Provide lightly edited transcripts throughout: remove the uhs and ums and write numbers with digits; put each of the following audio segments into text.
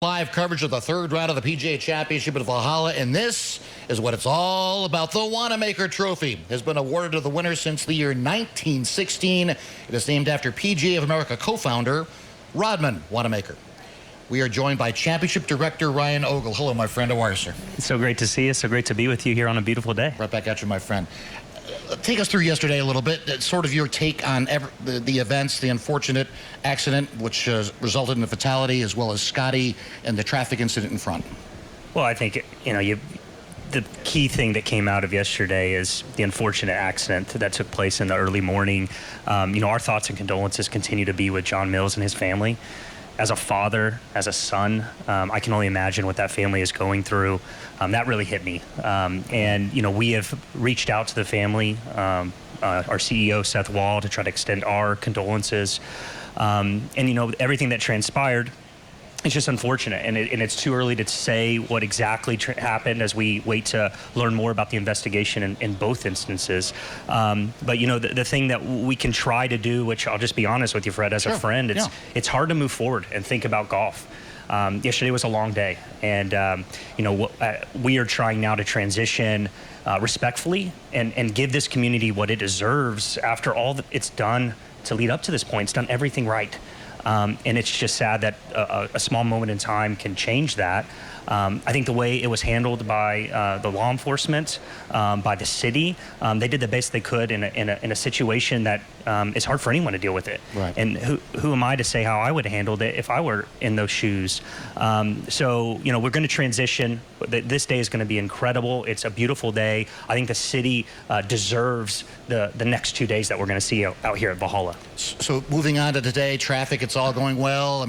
Live coverage of the third round of the PGA Championship at Valhalla, and this is what it's all about. The Wanamaker Trophy has been awarded to the winner since the year 1916. It is named after PGA of America co-founder Rodman Wanamaker. We are joined by Championship Director Ryan Ogle. Hello, my friend. How are you, sir? It's so great to see you. So great to be with you here on a beautiful day. Right back at you, my friend. Take us through yesterday a little bit, sort of your take on the events, the unfortunate accident which resulted in a fatality, as well as Scotty and the traffic incident in front. Well, I think, the key thing that came out of yesterday is the unfortunate accident that took place in the early morning. Our thoughts and condolences continue to be with John Mills and his family. As a father, as a son, I can only imagine what that family is going through. That really hit me. We have reached out to the family, our CEO, Seth Wall, to try to extend our condolences. Everything that transpired, it's just unfortunate, and it's too early to say what exactly happened as we wait to learn more about the investigation in both instances. The thing that we can try to do, which I'll just be honest with you, Fred, as a friend, it's hard to move forward and think about golf. Yesterday was a long day, and we are trying now to transition respectfully and give this community what it deserves after all that it's done to lead up to this point. It's done everything right. And it's just sad that a small moment in time can change that. I think the way it was handled by the law enforcement, by the city, they did the best they could in a situation that is hard for anyone to deal with it. Right. And who am I to say how I would have handled it if I were in those shoes? We're going to transition. This day is going to be incredible. It's a beautiful day. I think the city deserves the next 2 days that we're going to see out here at Valhalla. So moving on to today, traffic, it's all going well.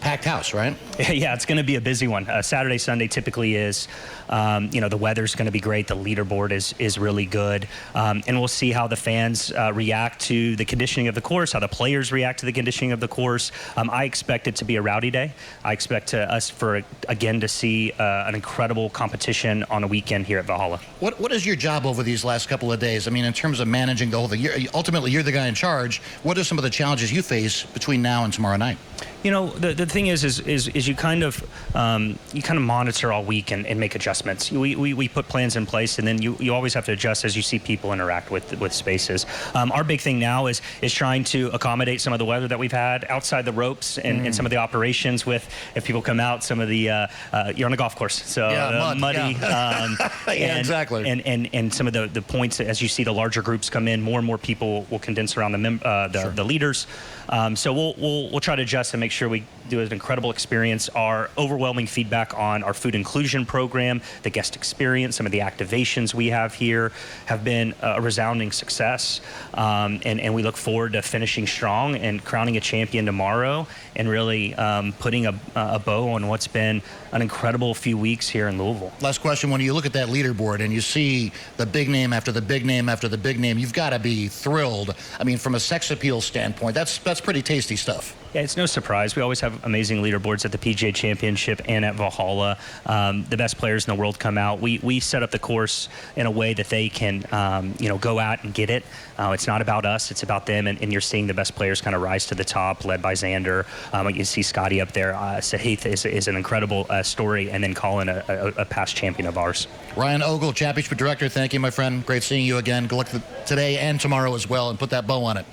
Packed house, right? Yeah, it's going to be a busy one. Saturday, Sunday typically is. The weather's going to be great. The leaderboard is really good. And we'll see how the fans react to the conditioning of the course, how the players react to the conditioning of the course. I expect it to be a rowdy day. I expect us to see an incredible competition on a weekend here at Valhalla. What is your job over these last couple of days? In terms of managing the whole thing, ultimately you're the guy in charge. What are some of the challenges you face between now and tomorrow night? The thing is you kind of monitor all week and make adjustments. We put plans in place, and then you always have to adjust as you see people interact with spaces. Our big thing now is trying to accommodate some of the weather that we've had outside the ropes and some of the operations with, if people come out, some of the you're on a golf course, so muddy. Yeah, exactly. And some of the points, as you see the larger groups come in, more and more people will condense around the leaders. So we'll try to adjust and make sure we do an incredible experience. Our overwhelming feedback on our food inclusion program, the guest experience, some of the activations we have here have been a resounding success. And we look forward to finishing strong and crowning a champion tomorrow, and really putting a bow on what's been an incredible few weeks here in Louisville. Last question, when you look at that leaderboard and you see the big name after the big name after the big name, you've got to be thrilled. From a sex appeal standpoint, that's pretty tasty stuff. Yeah, it's no surprise. We always have amazing leaderboards at the PGA Championship and at Valhalla. The best players in the world come out. We set up the course in a way that they can, go out and get it. It's not about us. It's about them. And you're seeing the best players kind of rise to the top, led by Xander. You can see Scotty up there. Sahith is an incredible story, and then Colin, a past champion of ours. Ryan Ogle, Championship Director, thank you, my friend. Great seeing you again. Good luck today and tomorrow as well, and put that bow on it.